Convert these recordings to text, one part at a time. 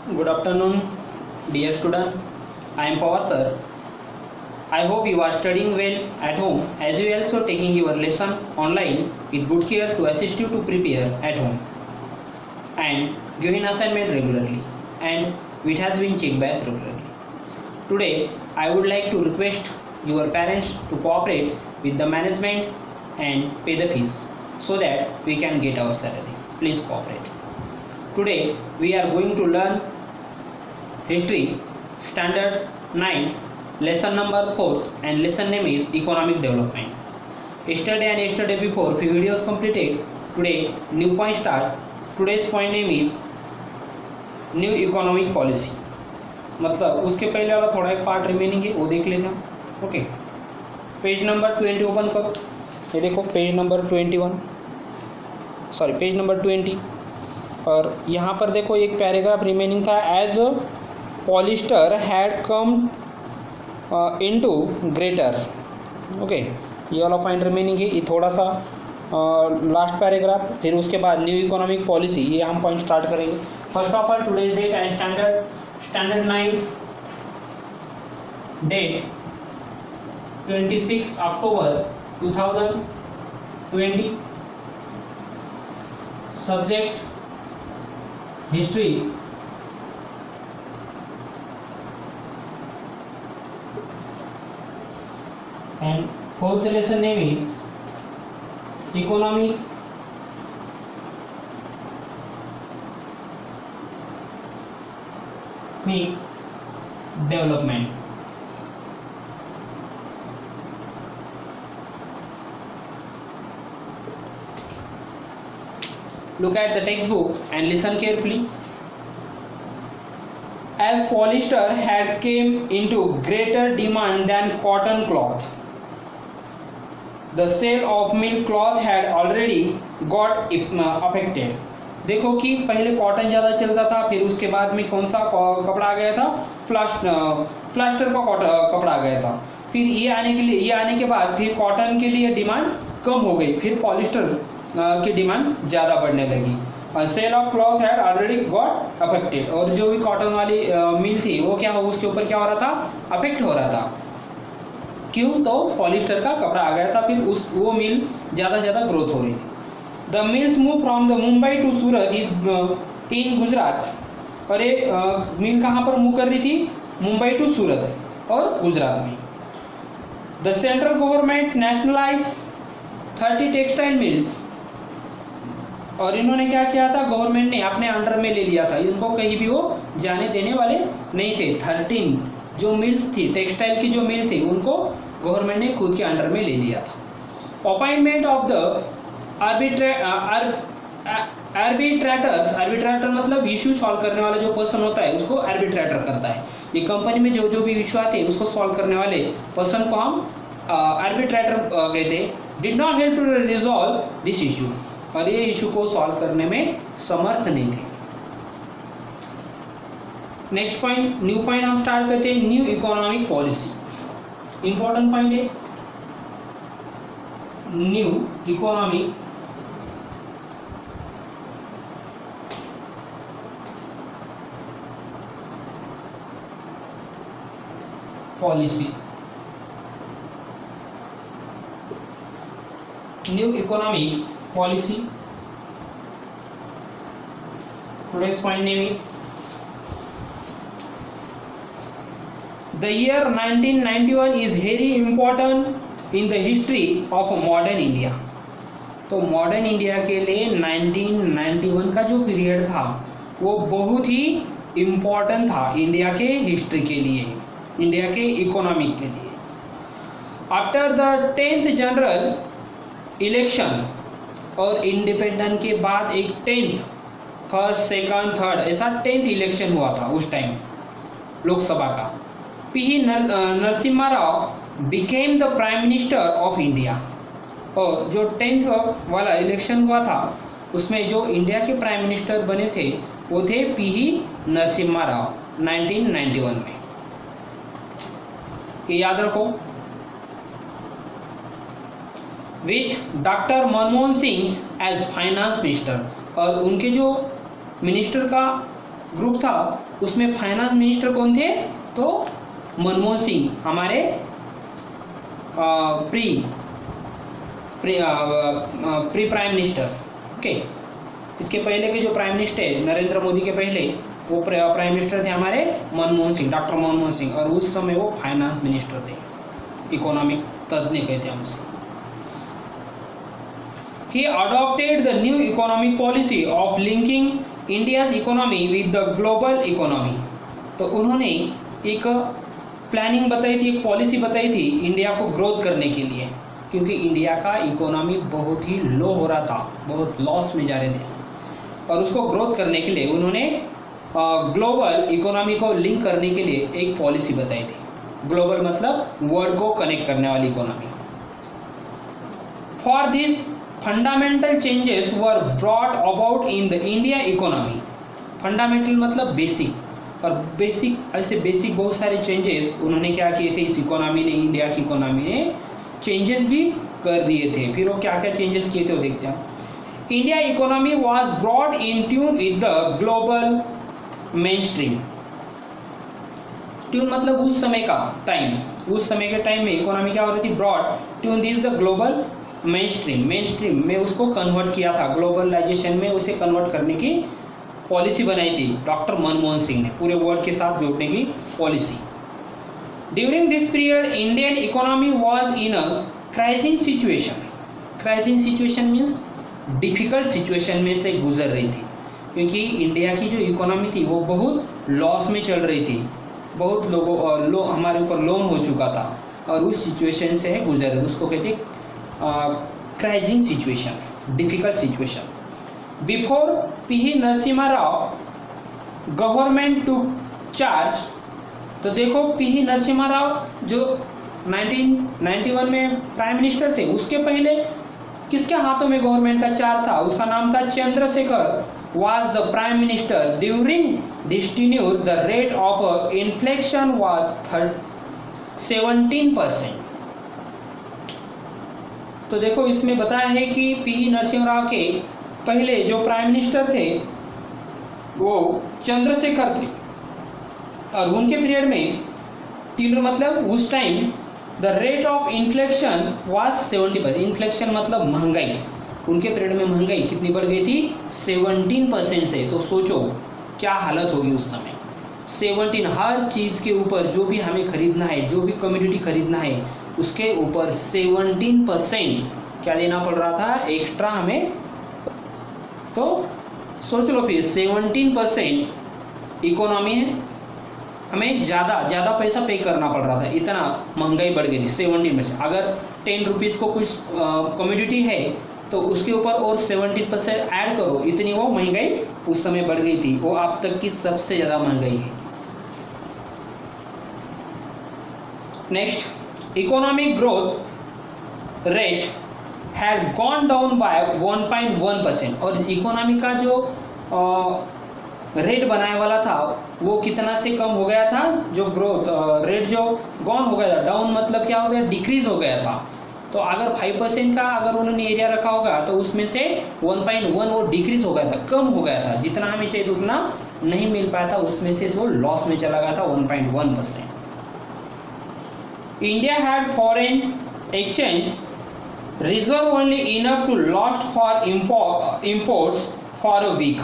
Good afternoon, dear student. I am Pawar sir. I hope you are studying well at home as you also taking your lesson online with good care to assist you to prepare at home and giving assignment regularly and it has been checked by us regularly. Today I would like to request your parents to cooperate with the management and pay the fees so that we can get our salary. Please cooperate. Today we are going to learn History Standard 9 lesson number 4 and lesson name is Economic Development. Yesterday and yesterday before few videos completed. Today new point start. Today's point name is New Economic Policy. मतलब उसके पहले वाला थोड़ा एक part remaining है वो देख लेते हैं. ओके, पेज नंबर 20 ओपन करो. ये देखो page number 21 sorry page number 20 और यहाँ पर देखो एक पैराग्राफ रिमेनिंग था. As polyester had come into greater. Okay, ये वाला पॉइंट रिमेनिंग है. ये थोड़ा सा लास्ट पैराग्राफ. फिर उसके बाद न्यू इकोनॉमिक पॉलिसी, ये हम पॉइंट स्टार्ट करेंगे. First of all today's date and standard 9 date 26 October 2020. Subject history. And fourth lesson name is Economic Development. Look at the textbook and listen carefully. As polyester had came into greater demand than cotton cloth, the sale of milk cloth had already got affected. देखो कि पहले cotton ज़्यादा चलता था, फिर उसके बाद में कौन सा कपड़ा आ गया था, प्लास्टर का कपड़ा आ गया था. फिर ये आने के बाद फिर कॉटन के लिए डिमांड कम हो गई, फिर पॉलिस्टर की डिमांड ज़्यादा बढ़ने लगी. Sale of cloth had already got affected. और जो भी कॉटन वाली मिल थी वो क्या उसके ऊपर क्या हो रहा था, अफेक्ट हो रहा था. क्यों? तो पॉलिस्टर का कपड़ा आ गया था, फिर वो मिल ज़्यादा ग्रोथ हो रही थी. The mills move from the Mumbai to Surat is in Gujarat. और ये मिल कहाँ पर मूव कर रही थी, मुंबई टू सूरत और गुजरात में. The central government nationalise 30 textile mills. और इन्होंने क्या किया था, गवर्नमेंट ने अपने अंडर में ले लिया था, इनको कहीं भी वो जाने देने वाले नहीं थे. 13 जो मिल्स थी, टेक्सटाइल की जो मिल थी, उनको गवर्नमेंट ने खुद के अंडर में ले लिया था. Appointment of the arbitrators. Arbitrator मतलब इशू सॉल्व करने वाला जो पर्सन होता है उसको आर्बिट्रेटर करता है. ये कंपनी में जो भी इशू आते हैं उसको सॉल्व करने वाले पर्सन को हम आर्बिट्रेटर कहते हैं. Did not help to resolve this issue. और ये इशू को सॉल्व करने में समर्थ नहीं थे. नेक्स्ट पॉइंट, न्यू पॉइंट हम स्टार्ट करते हैं. New economic policy. Important point है. New economic policy. New economic policy. Today's point name is the year 1991 is very important in the history of modern India. तो modern India के लिए 1991 का जो period था वो बहुत ही इम्पोर्टेंट था इंडिया के हिस्ट्री के लिए, इंडिया के इकोनॉमिक के लिए. After the 10th general election, और इंडिपेंडेंट के बाद एक 10th, फर्स्ट सेकंड थर्ड ऐसा 10th इलेक्शन हुआ था उस टाइम लोकसभा का. P Narasimha Rao became the prime minister of India. और जो 10th वाला इलेक्शन हुआ था उसमें जो इंडिया के प्राइम मिनिस्टर बने थे वो थे पी नरसिम्हा राव 1991 में. ये याद रखो. With doctor Manmohan Singh as finance minister, और उनके जो मिनिस्टर का ग्रुप था उसमें फाइनेंस मिनिस्टर कौन थे? तो मनमोहन सिंह, हमारे प्री प्राइम मिनिस्टर। ओके, इसके पहले के जो प्राइम मिनिस्टर है नरेंद्र मोदी के पहले, वो प्राइम मिनिस्टर थे हमारे मनमोहन सिंह, डॉक्टर मनमोहन सिंह, और उस समय वो फाइनेंस मिनिस्टर थे, इकोनॉमिक तज्ञ कहते हैं उसे। He adopted the new economic policy of linking India's economy with the global economy। तो उन्होंने एक प्लानिंग बताई थी, एक पॉलिसी बताई थी इंडिया को ग्रोथ करने के लिए, क्योंकि इंडिया का इकोनॉमी बहुत ही लो हो रहा था, बहुत लॉस में जा रहे थे, और उसको ग्रोथ करने के लिए उन्होंने ग्लोबल इकोनॉमी को लिंक करने के लिए एक पॉलिसी बताई थी। ग्लोबल मतलब वर्ल्ड को कनेक्ट करने वाली economy. For this fundamental changes were brought about in the India economy. Fundamental मतलब बेसिक, और बेसिक ऐसे बेसिक बहुत सारे चेंजेस उन्होंने क्या किए थे, इस इकोनॉमी ने, इंडिया की इकोनॉमी ने चेंजेस भी कर दिए थे। फिर वो क्या क्या चेंजेस किए थे वो देखते हैं। India economy was brought in tune with the global main stream. Tune मतलब उस समय का टाइम, उस समय के टाइम में इकोनॉमी क्या हो रही थी, broad tune this the global mainstream में उसको कन्वर्ट किया था, ग्लोबलाइजेशन में उसे कन्वर्ट करने की पॉलिसी बनाई थी डॉक्टर मनमोहन सिंह ने, पूरे वर्ल्ड के साथ जोड़ने की policy. During this period Indian economy was in a crisis situation. Crisis situation means difficult situation में से गुजर रही थी, क्योंकि इंडिया की जो इकोनॉमी थी वो बहुत लॉस में चल रही थी, बहुत लोगों हमारे ऊपर लोन हो चुका था, और उस सिचुएशन से गुजर रहे, उसको कहते हैं crisis situation, difficult situation. Before P Narasimha Rao government to charge. तो देखो पी नरसिम्हा राव जो 1991 में प्राइम मिनिस्टर थे, उसके पहले किसके हाथों में गवर्नमेंट का चार्ज था? उसका नाम था Chandrashekhar was the prime minister. During this tenure the rate of inflation was 17%। तो देखो इसमें बताया है कि पी नरसिम्हा राव के पहले जो प्राइम मिनिस्टर थे वो चंद्रशेखर थे, और उनके पीरियड में टीनर मतलब उस time the rate of inflection was 70%। Inflection मतलब महंगाई, उनके पीरियड में महंगाई कितनी बढ़ गई थी, 17% से। तो सोचो क्या हालत होगी उस समय। 17, हर चीज़ के ऊपर जो भी हमें खरीदना है, जो भी कम्योडिटी खरीदना है, उसके ऊपर 17% क्या देना पड़ रहा था एक्स्ट्रा हमें। तो सोच लो फिर 17% इकोनॉमी है, हमें ज़्यादा पैसा पे करना पड़ रहा था, इतना महंगाई बढ़ गई थी 17%। अगर 10 रुपीज़ को कुछ कम्योडिटी है तो उसके ऊपर और 17% ऐड करो, इतनी वो महंगाई उस समय बढ़ गई थी। वो अब तक की सबसे ज़्यादा महंगाई है। Next, economic growth rate had gone down by 1.1%। और इकोनॉमी का जो रेट बनाने वाला था वो कितना से कम हो गया था, जो ग्रोथ रेट जो गॉन हो गया था, डाउन मतलब क्या हो गया, डिक्रीज हो गया था। तो अगर 5% का अगर उन्होंने एरिया रखा होगा तो उसमें से 1.1 वो डिक्रीज हो गया था, कम हो गया था, जितना हमें चाहिए उतना नहीं मिल पाया था, उसमें से वो लॉस में चला गया था 1.1%। India had foreign exchange reserve only enough to lost for imports for a week.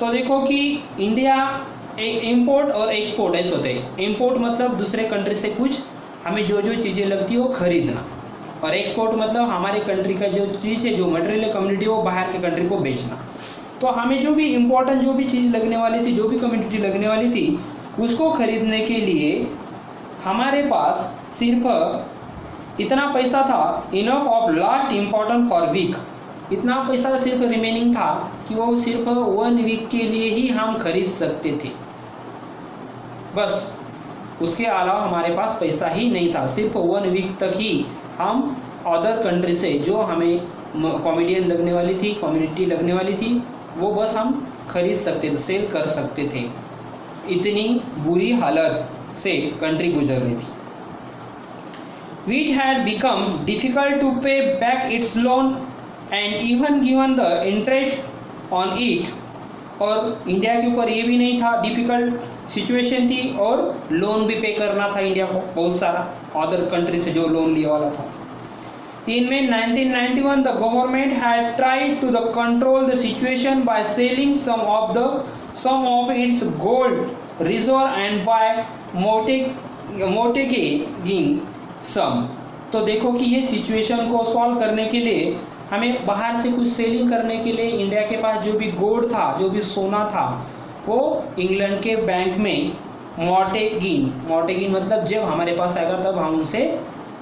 तो देखो कि इंडिया इंपोर्ट और एक्सपोर्ट ऐसे होते हैं। इंपोर्ट मतलब दूसरे कंट्री से कुछ हमें जो जो चीज़ें लगती है वो खरीदना, और एक्सपोर्ट मतलब हमारे कंट्री का जो चीज़ है, जो मटेरियल कम्युनिटी वो बाहर के कंट्री को बेचना। तो हमें जो भी इम्पोर्टेंट जो भी चीज़ लगने वाली थी, जो भी कम्युनिटी लगने वाली थी, उसको खरीदने के लिए हमारे पास सिर्फ इतना पैसा था, enough of last important for week. इतना पैसा सिर्फ रिमेनिंग था कि वो सिर्फ 1 वीक के लिए ही हम खरीद सकते थे, बस। उसके अलावा हमारे पास पैसा ही नहीं था, सिर्फ 1 वीक तक ही हम अदर कंट्री से जो हमें कॉमेडियन लगने वाली थी, कम्युनिटी लगने वाली थी, वो बस हम खरीद सकते थे, सेल कर सकते थे। इतनी बुरी हालत से कंट्री गुजर रही थी। It had become difficult to pay back its loan and even given the interest on it और इंडिया के ऊपर ये भी नहीं था, डिफिकल्ट सिचुएशन थी और लोन भी पे करना था इंडिया को बहुत सारा, अदर कंट्री से जो लोन लिया वाला था। In May 1991, the government had tried to control the situation by selling some of its gold reserve and by mortgaging some। तो देखो कि ये सिचुएशन को सॉल्व करने के लिए हमें बाहर से कुछ सेलिंग करने के लिए इंडिया के पास जो भी गोल्ड था, जो भी सोना था, वो इंग्लैंड के बैंक में मॉर्टेगिंग मतलब जब हमारे पास आएगा तब हम उनसे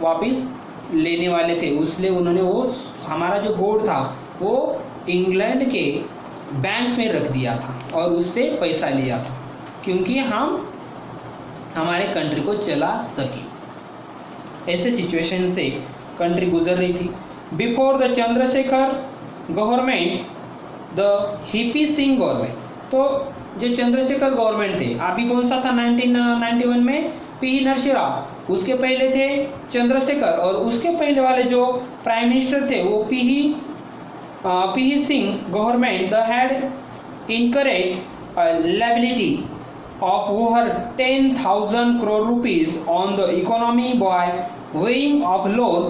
वापस लेने वाले थे, उसलिए उन्होंने वो हमारा जो गोल्ड था वो इंग्लैंड के बैंक में रख दिया था और उससे पैसा लिया था, क्योंकि हम हमारे कंट्री को चला सके। ऐसे सिचुएशन से कंट्री गुजर रही थी। Before the Chandrashekhar government, the hippie Singh government, तो जो चंद्रशेखर गवर्नमेंट थे, अभी कौन सा था 1991 में पी नरसिंह, उसके पहले थे चंद्रशेखर, और उसके पहले वाले जो प्राइम मिनिस्टर थे वो P Singh government the had encourage liability of over 10,000 crore rupees on the economy by weighing of loan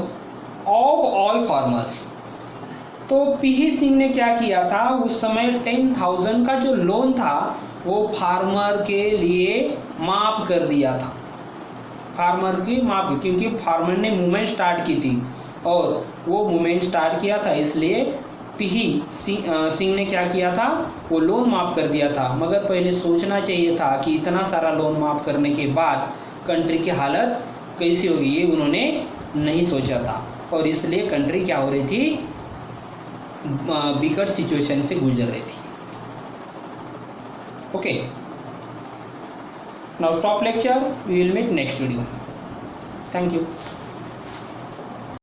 of all farmers। तो पी सिंह ने क्या किया था, उस समय 10,000 का जो लोन था वो फार्मर के लिए माफ कर दिया था, फार्मर की माफ, क्योंकि फार्मर ने मूवमेंट स्टार्ट की थी और वो मूवमेंट स्टार्ट किया था, इसलिए पी सिंह ने क्या किया था, वो लोन माफ कर दिया था। मगर पहले सोचना चाहिए था कि इतना सारा लोन माफ करने के बाद कंट्री की हालत कैसी होगी, ये उन्होंने नहीं सोचा था और इसलिए कंट्री क्या हो रही थी, बिकट सिचुएशन से गुजर रही थी। Okay, now stop lecture, we will meet next video. Thank you.